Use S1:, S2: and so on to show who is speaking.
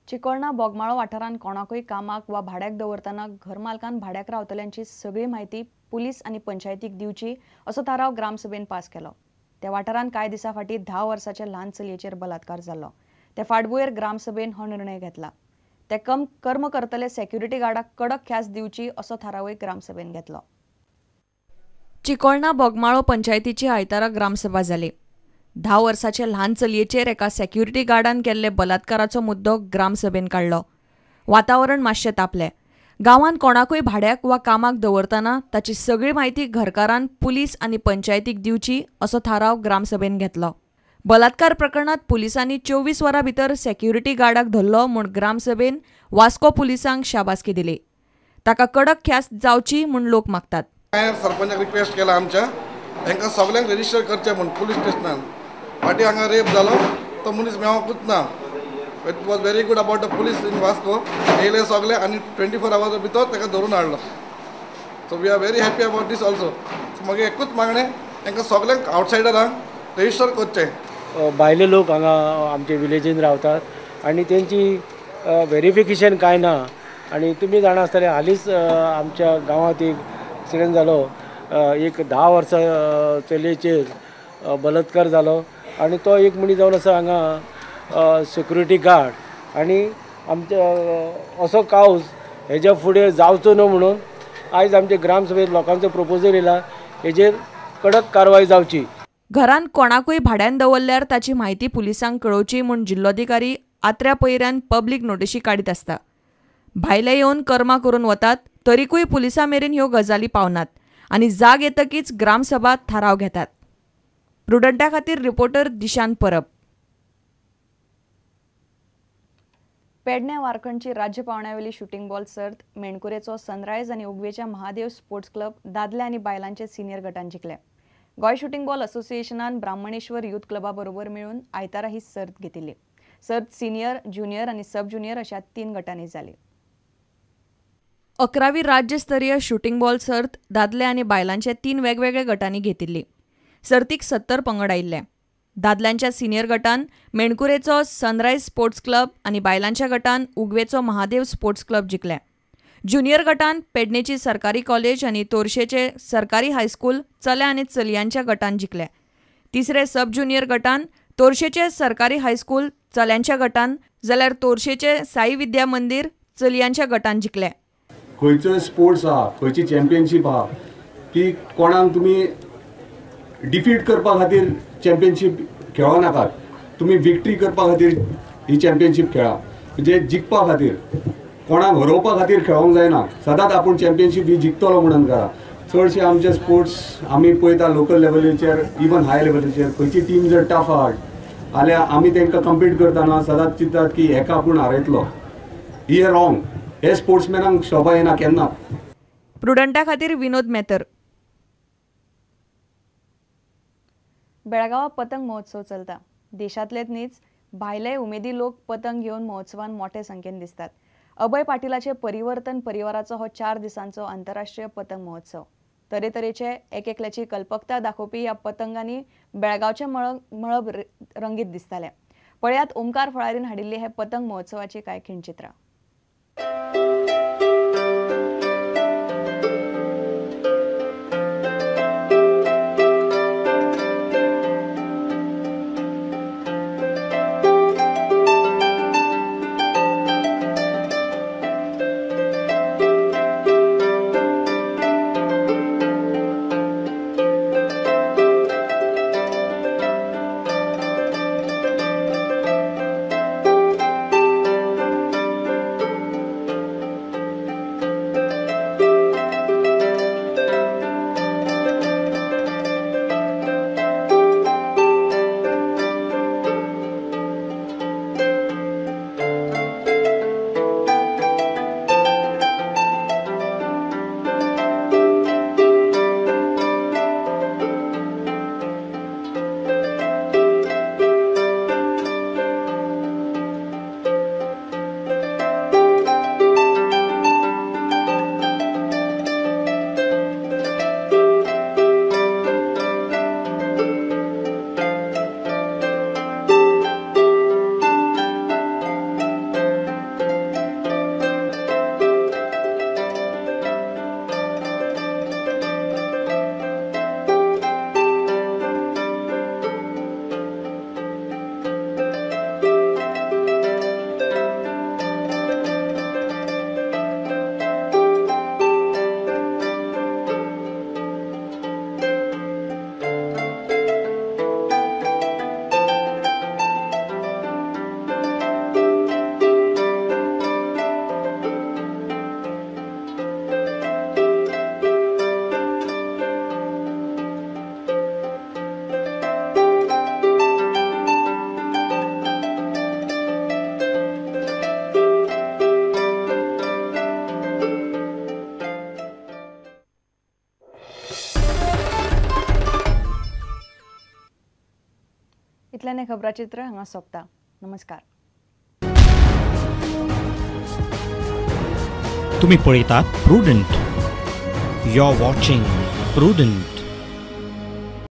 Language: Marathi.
S1: चिकोळणा बोगमाळो वाठारांत कोणाकूय कामाक वा भाड्याक दवरतना घरमालकान भाड्याक रावतल्यांची सगळी म्हायती पुलीस आनी पंचायतीक दिवची असो थाराव ग्रामसभेन पास केलो। त्या वाठारांत कांय दिसा फाटीं 10 वर्साच्या ल्हान चलयेचेर बलात्कार जाल्लो। त्या फाटभुंयेर ग्रामसभेन हो निर्णय घेतला। ते कर्म करतले सेक्युरिटी गार्डाक कडक ख्यास्त दिवची असो थारावय ग्रामसभेन घेतलो। चिकोळणा बोगमाळो पंचायतीची आयतारा ग्रामसभा जाली। 10 वर्साचे ल्हान चलयेचेर एका सेक्युरिटी गार्डान केल्ले बलात्काराचो मुद्दो ग्रामसभेन काडलो। वातावरण मातशें तापलें। गांवांत कोणाकूय भाड्याक वा कामाक दवरतना ताची सगळी म्हायती घरकारान पुलीस आनी पंचायतीक दिवची असो थाराव ग्रामसभेन घेतलो। बलात्कार प्रकरणांत पुलिसांनी 24 वरां भितर सेक्युरिटी गार्डाक धरलो म्हूण ग्रामसभेन वास्को पुलिसांक शाबासकी दिली। ताका कडक ख्यास्त जावची म्हूण लोक मागतात।
S2: सरपंचाक रिक्वेस्ट केला आमच्या तांकां सगळ्यांक रजिस्टर करचें म्हूण पुलीस स्टेशनान। फाटीं हांगा रेप जालो तो मनीस मेळोंकूच ना। It was very good about the police in Vasco. येयले सगळे आनी 24 आवर्स भितर ताका धरून हाडलो। So we are very happy about this also. मागीर एकूच मागणें तांकां सगळ्यांक आवटसायडरांक रजिस्टर करचें।
S3: भायले लोक हांगा आमचे विलेजीन रावतात आनी तेंची व्हेरिफिकेशन कांय ना। आनी तुमी जाणा आसतले हालींच आमच्या गांवांत एक एक्सिडेंट जालो। एक 10 वर्सां चलयेचेर बलात्कार जालो आनी तो एक मनीस जावन आसा हांगा सिक्युरिटी गार्ड। आनी आमच्या असो कावज हेज्या फुडें जावचो न्हू म्हणून आयज आमच्या ग्रामसभेत लोकांचो प्रपोजल येयला हेजेर कडक कारवाय जावची।
S1: घरांत कोणाकूय भाड्यान दवरल्यार ताची म्हायती पुलिसांक कळोवची म्हूण जिल्लोधिकारी आत्र्या पयऱ्यान पब्लीक नोटीशी काडीत आसता। भायले येवन कर्मां करून वतात तरीकूय पुलिसां मेरेन ह्यो गजाली पावनात आनी जाग येतकीच ग्रामसभा थाराव घेतात। प्रुडंटा खातीर रिपोर्टर दिशांत परब। पेडणे वारखणची राज्य पावंड्यावेली शूटिंग बॉल सर्त मेणकुरेचो सनरायज आनी उगवेच्या महादेव स्पोर्ट्स क्लब दादले आनी बायलांचे senior गटान जिखले। Goa shooting ball असोसिएशनान ब्राह्मणेश्वर youth क्लबा बरोबर मेळून आयतारा ही सर्त घेतिल्ली। सर्त सिनियर, ज्युनियर आनी सब ज्युनियर अशा 3 गटांनी जाली। 11वी राज्यस्तरीय शूटिंग बॉल सर्त दादले आनी बायलांचे 3 वेगवेगळे गटांनी घेतिल्ली। सर्तीक 70 पंगड आयिल्ले। दादल्यांच्या सिनियर गटान मेणकुरेचो सनरायज स्पोर्ट्स क्लब आनी बायलांच्या गटान उगवेचो महादेव स्पोर्ट्स क्लब जिखले। ज्युनियर गटान पेडणेची सरकारी कॉलेज आनी तोरशेचे सरकारी हायस्कूल चले आनी चलयांच्या गटान जिखले। तिसरे सब ज्युनियर गटान तोरशेचे सरकारी हायस्कूल चल्यांच्या गटान जाल्यार तोरशेचे साई विद्या मंदिर चलयांच्या गटान जिखले।
S4: खंयचो स्पोर्ट्स आहा, खंयची चॅम्पियनशीप आहा ती कोणाक तुमी डिफीट करपा खातीर चॅम्पियनशीप खेळो नाकात। तुमी विक्ट्री करपा खातीर ही चॅम्पियनशीप खेळा। म्हणजे जिखपा खातीर कोणाक हरोवपा खातीर खेळोंक जायना। सदांच आपूण चॅम्पियनशीप ही जिखतलो म्हणून करा। चडशे आमचे स्पोर्ट्स आमी पळयता लोकल लेवलीचेर इवन हाय लेवलीचेर खंयची टीम जर टफ आहा जाल्यार आमी तांकां कम्पीट करतना सदांच चिंतात की हेका आपूण हारयतलो। ही रॉंग। हे स्पोर्ट्समॅनांक शोभा येना केन्ना।
S1: प्रुडंटा खातीर विनोद मेतर। बेळगांवां पतंग महोत्सव चलता। देशांतलेच न्हीच भायले उमेदी लोक पतंग घेवन महोत्सवान मोठे संख्येन दिसतात। अभय पाटीलाचे परिवर्तन परिवाराचो हो 4 दिसांचो आंतरराष्ट्रीय पतंग महोत्सव। तरेतरेचे एकल्याची कल्पकता दाखोवपी ह्या पतंगांनी बेळगांवचे मळब रंगीत दिसताले। पळयात ओमकार फळारीन हाडिल्ली हे पतंग महोत्सवाची कांय खिणचित्रां। इतल्यान हे खबराचित्र हांगा सोंपता. नमस्कार.
S5: तुम्ही पळयतात Prudent. You are watching prudent.